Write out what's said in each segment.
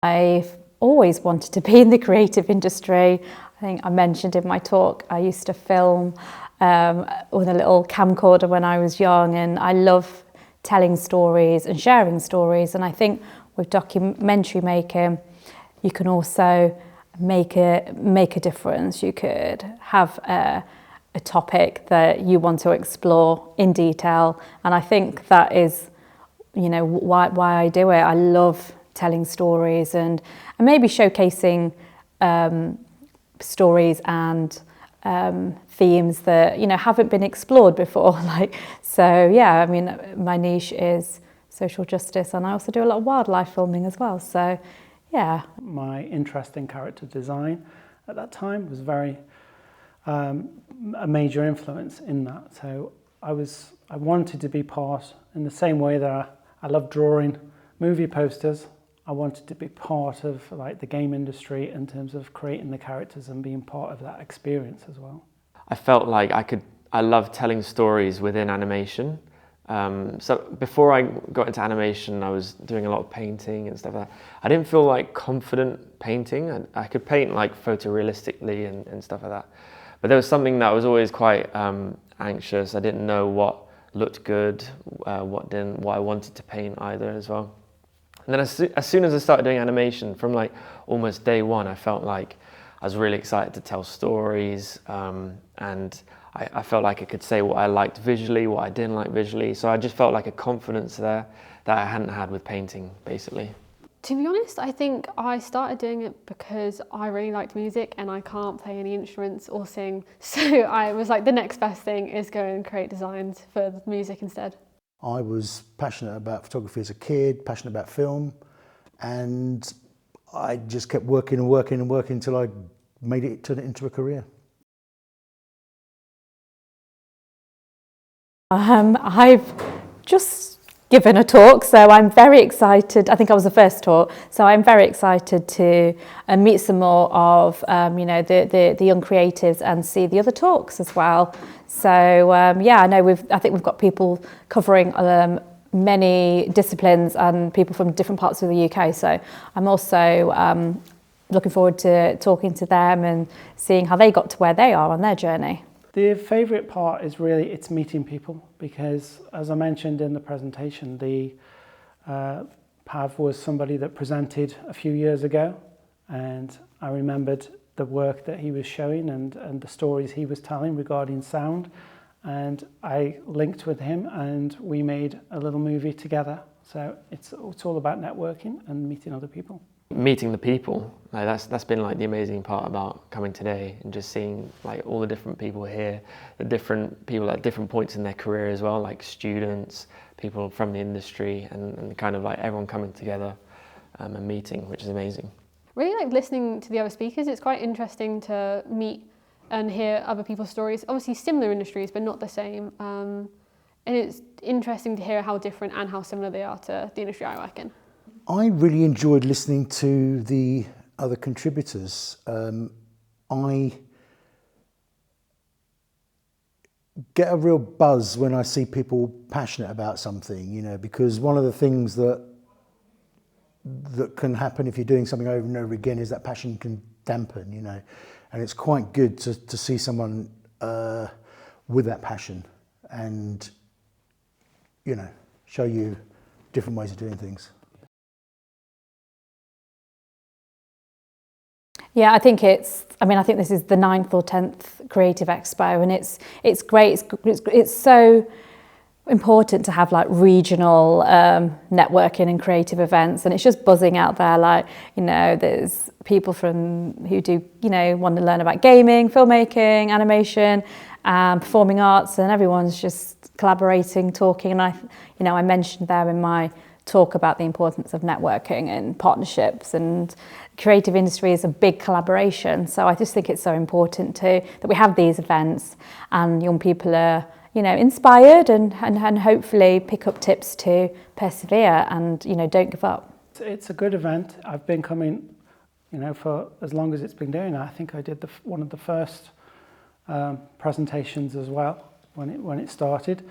I've always wanted to be in the creative industry. I think I mentioned in my talk, I used to film with a little camcorder when I was young, and I love telling stories and sharing stories. And I think with documentary making, you can also make a difference. You could have a topic that you want to explore in detail, and I think that is, you know, why I do it. I love telling stories and maybe showcasing stories and themes that, you know, haven't been explored before. So yeah, I mean, my niche is social justice, and I also do a lot of wildlife filming as well. So yeah. My interest in character design at that time was very a major influence in that. So I wanted to be part, in the same way that I love drawing movie posters, I wanted to be part of like the game industry in terms of creating the characters and being part of that experience as well. I felt like I love telling stories within animation. So before I got into animation, I was doing a lot of painting and stuff like that. I didn't feel like confident painting. I could paint like photorealistically and stuff like that. But there was something that was always quite anxious. I didn't know what looked good, what didn't, what I wanted to paint either as well. And then as soon as I started doing animation, from like almost day one, I felt like I was really excited to tell stories, and I felt like I could say what I liked visually, what I didn't like visually. So I just felt like a confidence there that I hadn't had with painting, basically. To be honest, I think I started doing it because I really liked music and I can't play any instruments or sing. So I was like, the next best thing is go and create designs for the music instead. I was passionate about photography as a kid, passionate about film, and I just kept working and working and working until I turned it into a career. I've just given a talk, so I'm very excited. I think I was the first talk, so I'm very excited to meet some more of you know, the young creatives and see the other talks as well. So yeah, I know I think we've got people covering many disciplines and people from different parts of the UK. So I'm also looking forward to talking to them and seeing how they got to where they are on their journey. The favourite part is really it's meeting people, because as I mentioned in the presentation, the Pav was somebody that presented a few years ago, and I remembered the work that he was showing and the stories he was telling regarding sound, and I linked with him and we made a little movie together. So it's all about networking and meeting other people. Meeting the people, like that's been like the amazing part about coming today, and just seeing like all the different people here, the different people at different points in their career as well, like students, people from the industry, and kind of like everyone coming together and meeting, which is amazing. Really like listening to the other speakers. It's quite interesting to meet and hear other people's stories, obviously similar industries but not the same, and it's interesting to hear how different and how similar they are to the industry I work in. I really enjoyed listening to the other contributors. I get a real buzz when I see people passionate about something, you know, because one of the things that can happen if you're doing something over and over again is that passion can dampen, you know, and it's quite good to see someone with that passion and, you know, show you different ways of doing things. Yeah, I think I think this is the 9th or 10th Creative Expo, and it's great. It's so important to have like regional networking and creative events, and it's just buzzing out there. Like, you know, there's people who do, you know, want to learn about gaming, filmmaking, animation, performing arts, and everyone's just collaborating, talking. And I mentioned there in my talk about the importance of networking and partnerships, and creative industry is a big collaboration. So I just think it's so important too that we have these events and young people are, you know, inspired and hopefully pick up tips to persevere and, you know, don't give up. It's a good event. I've been coming, you know, for as long as it's been doing it. I think I did one of the first presentations as well when it started.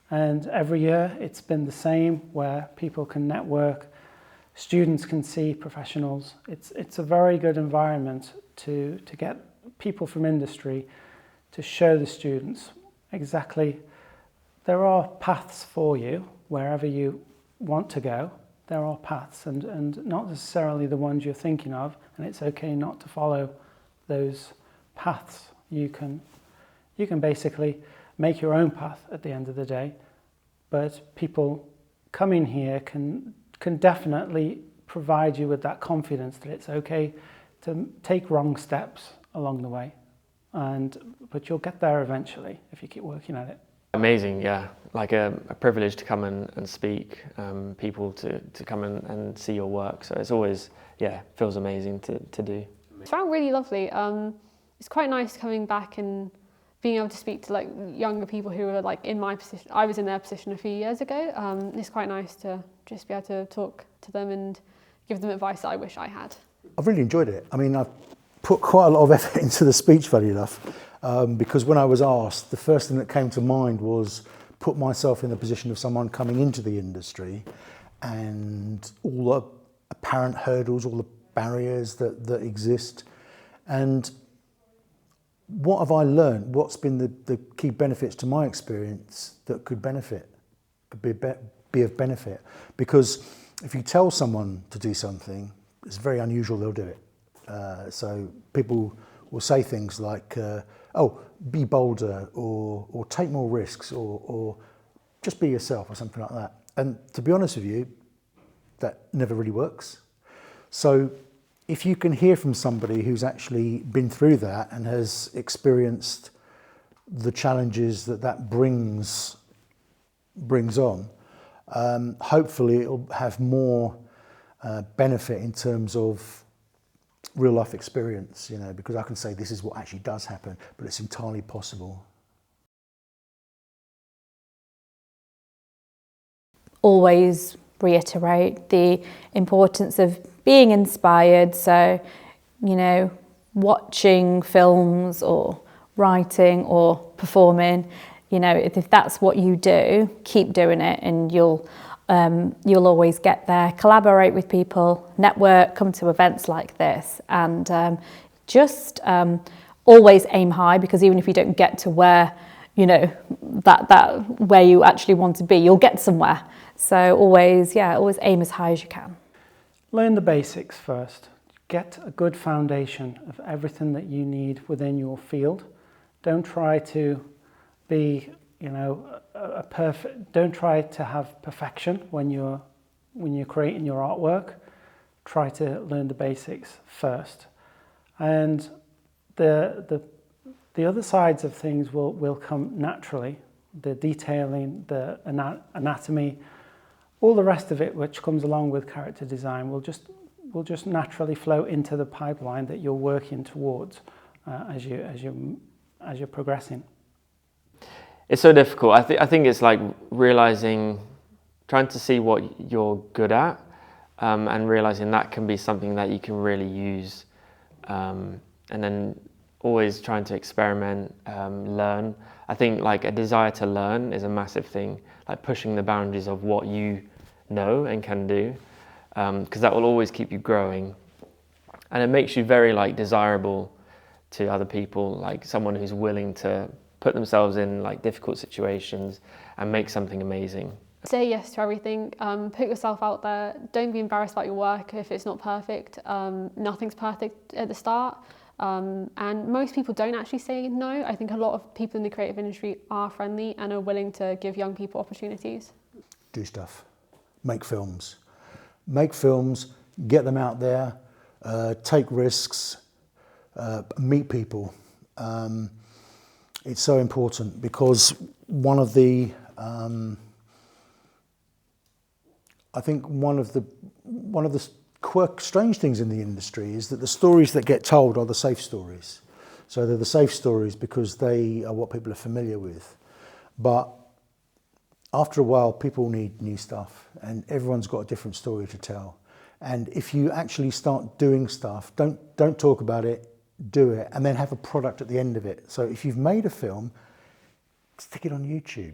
And every year it's been the same, where people can network, students can see professionals. It's a very good environment to get people from industry to show the students exactly there are paths for you wherever you want to go. There are paths and not necessarily the ones you're thinking of, and it's okay not to follow those paths. You can basically make your own path at the end of the day, but people coming here can definitely provide you with that confidence that it's okay to take wrong steps along the way, but you'll get there eventually if you keep working at it. Amazing, yeah. Like a privilege to come and speak, people to come and see your work. So it's always, yeah, feels amazing to do. It's found really lovely. It's quite nice coming back and being able to speak to like younger people who are like in my position. I was in their position a few years ago. It's quite nice to just be able to talk to them and give them advice that I wish I had. I've really enjoyed it. I mean, I've put quite a lot of effort into the speech, funny enough, because when I was asked, the first thing that came to mind was put myself in the position of someone coming into the industry and all the apparent hurdles, all the barriers that exist. And what have I learned? What's been the key benefits to my experience that could be of benefit? Because if you tell someone to do something, it's very unusual they'll do it. So people will say things like, oh, be bolder, or take more risks, or just be yourself, or something like that. And to be honest with you, that never really works. So if you can hear from somebody who's actually been through that and has experienced the challenges that brings on, hopefully it'll have more benefit in terms of real life experience, you know, because I can say this is what actually does happen, but it's entirely possible. Always reiterate the importance of being inspired. So, you know, watching films or writing or performing, you know, if that's what you do, keep doing it and you'll always get there. Collaborate with people, network, come to events like this, and just always aim high, because even if you don't get to where, you know, that where you actually want to be, you'll get somewhere. So always aim as high as you can. Learn the basics first. Get a good foundation of everything that you need within your field. Don't try to be, you know, don't try to have perfection when you're creating your artwork. Try to learn the basics first, and the other sides of things will come naturally. The detailing, the anatomy, all the rest of it which comes along with character design will just naturally flow into the pipeline that you're working towards as you're progressing. It's so difficult. I think it's like realizing, trying to see what you're good at, and realizing that can be something that you can really use, and then always trying to experiment, learn. I think like a desire to learn is a massive thing, like pushing the boundaries of what you know and can do, because that will always keep you growing, and it makes you very like desirable to other people, like someone who's willing to put themselves in like difficult situations and make something amazing. Say yes to everything, put yourself out there, don't be embarrassed about your work if it's not perfect. Nothing's perfect at the start, and most people don't actually say no. I think a lot of people in the creative industry are friendly and are willing to give young people opportunities. Do stuff, make films, get them out there, take risks, meet people. It's so important, because one of the strange things in the industry is that the stories that get told are the safe stories. So they're the safe stories because they are what people are familiar with. But after a while, people need new stuff, and everyone's got a different story to tell. And if you actually start doing stuff, don't talk about it, do it, and then have a product at the end of it. So if you've made a film, stick it on YouTube,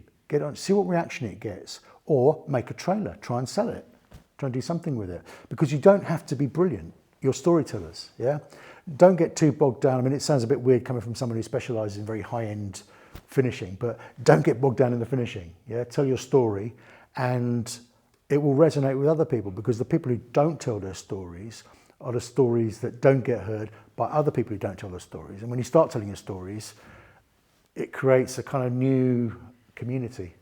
see what reaction it gets, or make a trailer, try and sell it. Try and do something with it, because you don't have to be brilliant. You're storytellers, yeah? Don't get too bogged down. I mean, it sounds a bit weird coming from someone who specialises in very high-end finishing, but don't get bogged down in the finishing, yeah? Tell your story, and it will resonate with other people, because the people who don't tell their stories are the stories that don't get heard by other people who don't tell their stories. And when you start telling your stories, it creates a kind of new community.